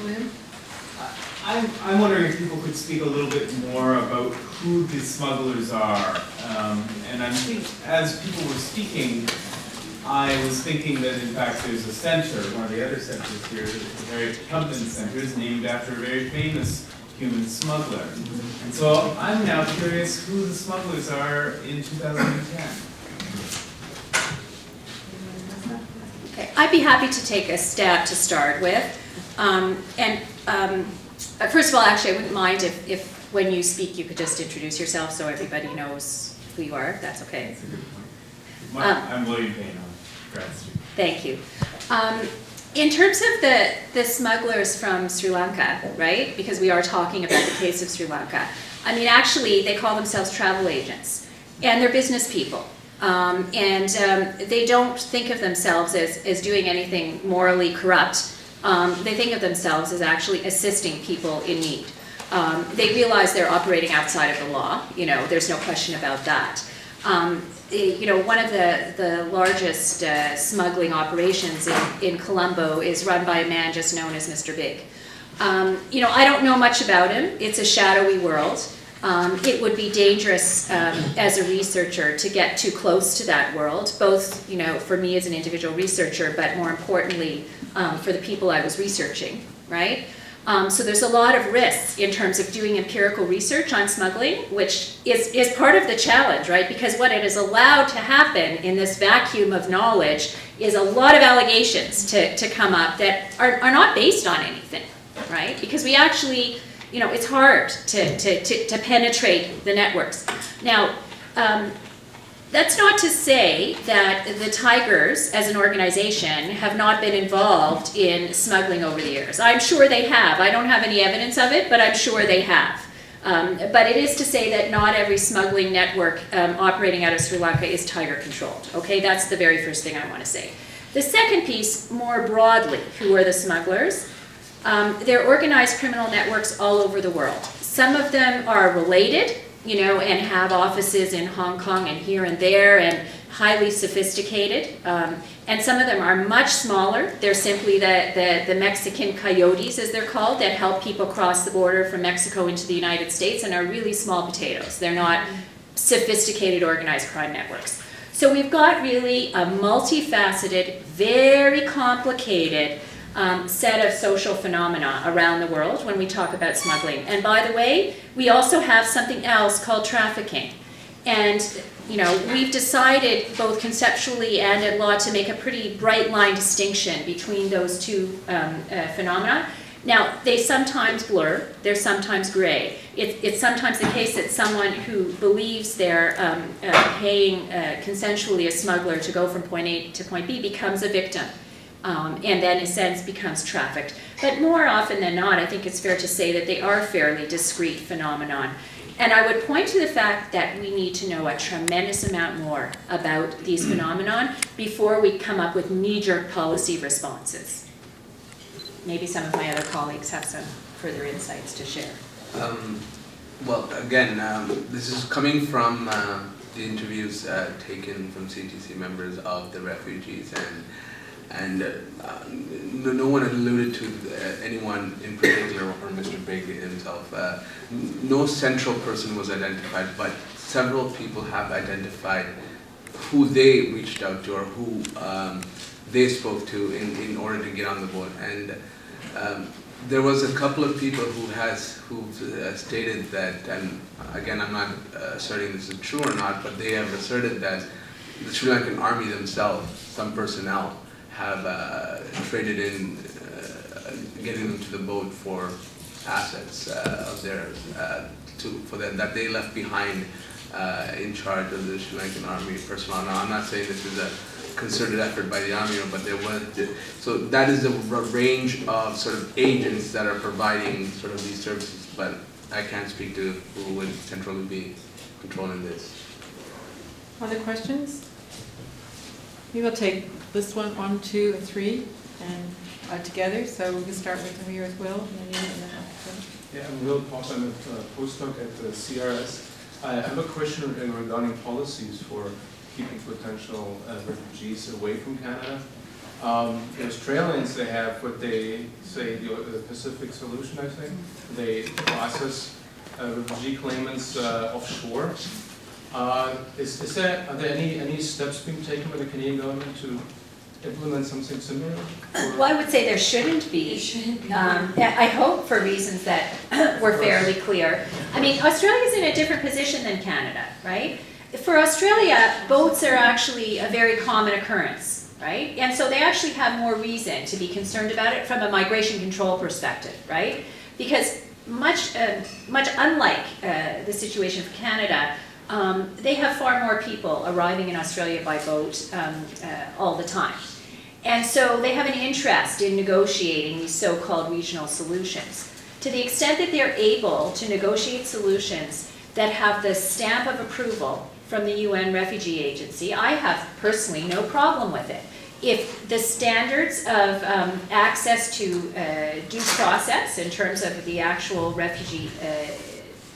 William? I'm wondering if people could speak a little bit more about who the smugglers are. And I think as people were speaking, I was thinking that in fact there's a center, one of the other centers here, it's a very Tubman Center, is named after a very famous human smuggler. And so I'm now curious who the smugglers are in 2010. Okay, I'd be happy to take a stab to start with. First of all, actually, I wouldn't mind if when you speak you could just introduce yourself so everybody knows who you are, if that's okay. That's a good point. I'm William Payne on Grad Street. Thank you. In terms of the smugglers from Sri Lanka, right, because we are talking about the case of Sri Lanka, I mean, actually, they call themselves travel agents, and they're business people. They don't think of themselves as doing anything morally corrupt. They think of themselves as actually assisting people in need. They realize they're operating outside of the law. You know, there's no question about that. You know, one of the largest smuggling operations in Colombo is run by a man just known as Mr. Big. You know, I don't know much about him. It's a shadowy world. It would be dangerous as a researcher to get too close to that world, both, you know, for me as an individual researcher, but more importantly, for the people I was researching, right? So there's a lot of risks in terms of doing empirical research on smuggling, which is part of the challenge, right? Because what it is allowed to happen in this vacuum of knowledge is a lot of allegations to come up that are not based on anything, right? Because we actually, you know, it's hard to penetrate the networks. Now, that's not to say that the Tigers, as an organization, have not been involved in smuggling over the years. I'm sure they have. I don't have any evidence of it, but I'm sure they have. But it is to say that not every smuggling network operating out of Sri Lanka is Tiger controlled. Okay, that's the very first thing I want to say. The second piece, more broadly, who are the smugglers? They're organized criminal networks all over the world. Some of them are related, you know, and have offices in Hong Kong and here and there and highly sophisticated. And some of them are much smaller. They're simply the Mexican coyotes, as they're called, that help people cross the border from Mexico into the United States and are really small potatoes. They're not sophisticated organized crime networks. So we've got really a multifaceted, very complicated set of social phenomena around the world when we talk about smuggling. And by the way, we also have something else called trafficking. And, you know, we've decided both conceptually and at law to make a pretty bright line distinction between those two phenomena. Now, they sometimes blur, they're sometimes gray. It's sometimes the case that someone who believes they're paying consensually a smuggler to go from point A to point B becomes a victim. And then in a sense becomes trafficked. But more often than not, I think it's fair to say that they are fairly discrete phenomenon. And I would point to the fact that we need to know a tremendous amount more about these phenomenon before we come up with knee-jerk policy responses. Maybe some of my other colleagues have some further insights to share. Well, again, this is coming from the interviews taken from CTC members of the refugees, and no one alluded to anyone in particular, or Mr. Big himself. No central person was identified, but several people have identified who they reached out to or who they spoke to in order to get on the boat. And there was a couple of people who stated that, and again, I'm not asserting this is true or not, but they have asserted that the Sri Lankan army themselves, some personnel, have traded in getting them to the boat for assets of theirs for them that they left behind in charge of the Sri Lankan army personnel. Now, I'm not saying this is a concerted effort by the army, but there was. So that is a range of sort of agents that are providing sort of these services, but I can't speak to who would centrally be controlling this. Other questions? We will take this one, 1, 2, and 3, and together. So we can start with here with Will, and then you, and then after. Yeah, I'm Will Potter. I'm a postdoc at the CRS. I have a question regarding policies for keeping potential refugees away from Canada. The Australians, they have what they say the Pacific solution, I think. They process refugee claimants offshore. Are there any steps being taken by the Canadian government to implement something similar? Well, I would say there shouldn't be. I hope for reasons that were fairly clear. I mean, Australia's in a different position than Canada, right? For Australia, boats are actually a very common occurrence, right? And so they actually have more reason to be concerned about it from a migration control perspective, right? Because much unlike the situation for Canada, they have far more people arriving in Australia by boat all the time. And so they have an interest in negotiating these so-called regional solutions. To the extent that they're able to negotiate solutions that have the stamp of approval from the UN Refugee Agency, I have personally no problem with it. If the standards of access to due process in terms of the actual refugee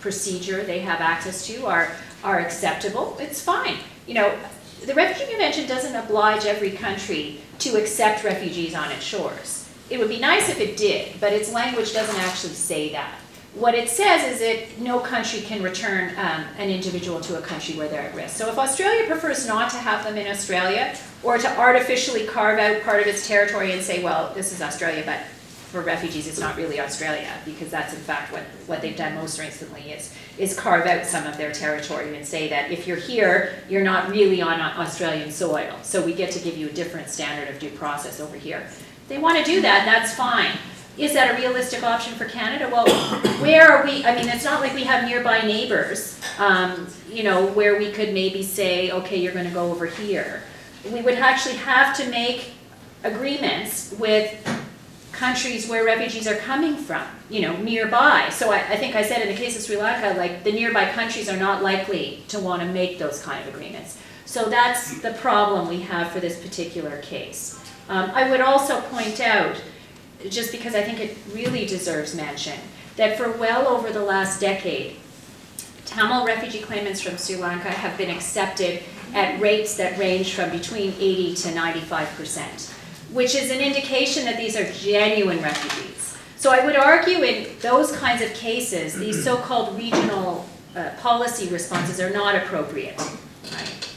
procedure they have access to are acceptable, it's fine. You know, the Refugee Convention doesn't oblige every country to accept refugees on its shores. It would be nice if it did, but its language doesn't actually say that. What it says is that no country can return an individual to a country where they're at risk. So if Australia prefers not to have them in Australia, or to artificially carve out part of its territory and say, well, this is Australia, but for refugees it's not really Australia, because that's in fact what they've done most recently is carve out some of their territory and say that if you're here, you're not really on Australian soil, so we get to give you a different standard of due process over here. If they want to do that, that's fine. Is that a realistic option for Canada? Well, where are we? I mean, it's not like we have nearby neighbors, you know, where we could maybe say, okay, you're going to go over here. We would actually have to make agreements with countries where refugees are coming from, you know, nearby. So I think I said in the case of Sri Lanka, like the nearby countries are not likely to want to make those kind of agreements. So that's the problem we have for this particular case. I would also point out, just because I think it really deserves mention, that for well over the last decade, Tamil refugee claimants from Sri Lanka have been accepted at rates that range from between 80 to 95%, which is an indication that these are genuine refugees. So I would argue in those kinds of cases, these so-called regional policy responses are not appropriate. Right?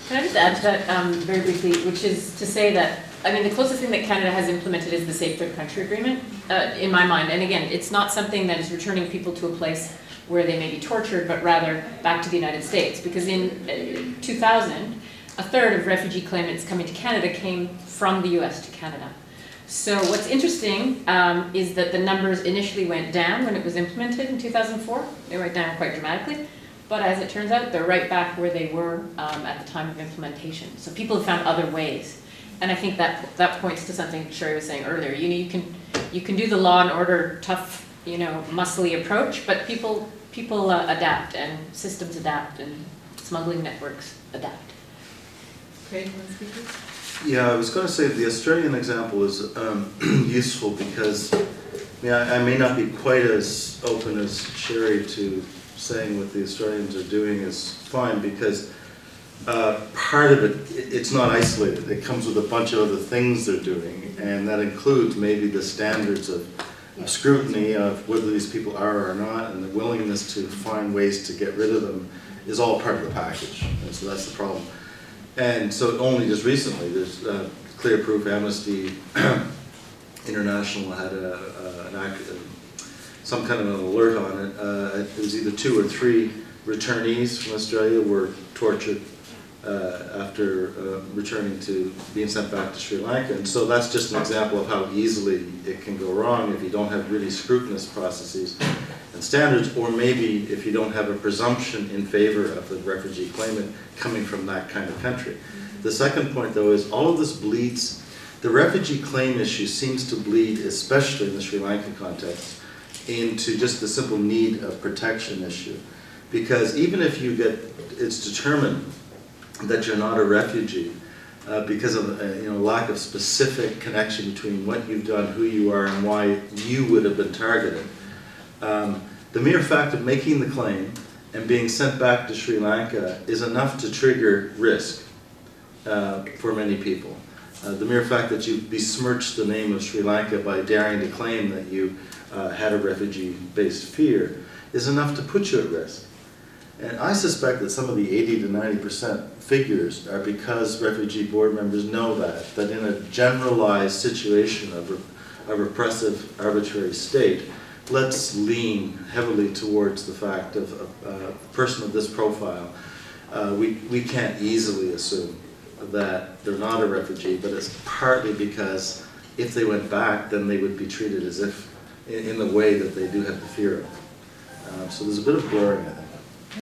Can I just add to that very briefly, which is to say that, I mean, the closest thing that Canada has implemented is the Safe Third Country Agreement, in my mind. And again, it's not something that is returning people to a place where they may be tortured, but rather back to the United States. Because in 2000, a third of refugee claimants coming to Canada came from the US to Canada. So what's interesting is that the numbers initially went down when it was implemented in 2004. They went down quite dramatically. But as it turns out, they're right back where they were at the time of implementation. So people have found other ways. And I think that points to something Sherry was saying earlier. You know, you can do the law and order tough, you know, muscly approach, but people adapt, and systems adapt, and smuggling networks adapt. Craig, you want to speak to this? Yeah, I was going to say the Australian example is useful because I may not be quite as open as Sherry to saying what the Australians are doing is fine, because part of it's not isolated. It comes with a bunch of other things they're doing, and that includes maybe the standards of scrutiny of whether these people are or not, and the willingness to find ways to get rid of them is all part of the package. And so that's the problem. And so only just recently, there's Clear Proof Amnesty International had some kind of an alert on it. It was either 2 or 3 returnees from Australia were tortured after returning to being sent back to Sri Lanka. And so that's just an example of how easily it can go wrong if you don't have really scrutinous processes and standards, or maybe if you don't have a presumption in favor of the refugee claimant coming from that kind of country. The second point, though, is all of this bleeds, the refugee claim issue seems to bleed, especially in the Sri Lankan context, into just the simple need of protection issue. Because even if you get, it's determined that you're not a refugee because of lack of specific connection between what you've done, who you are, and why you would have been targeted. The mere fact of making the claim and being sent back to Sri Lanka is enough to trigger risk for many people. The mere fact that you besmirched the name of Sri Lanka by daring to claim that you had a refugee-based fear is enough to put you at risk. And I suspect that some of the 80 to 90% figures are because refugee board members know that in a generalized situation of a repressive, arbitrary state, let's lean heavily towards the fact of a person of this profile. We can't easily assume that they're not a refugee, but it's partly because if they went back, then they would be treated as if in the way that they do have the fear of. So there's a bit of blurring, I think.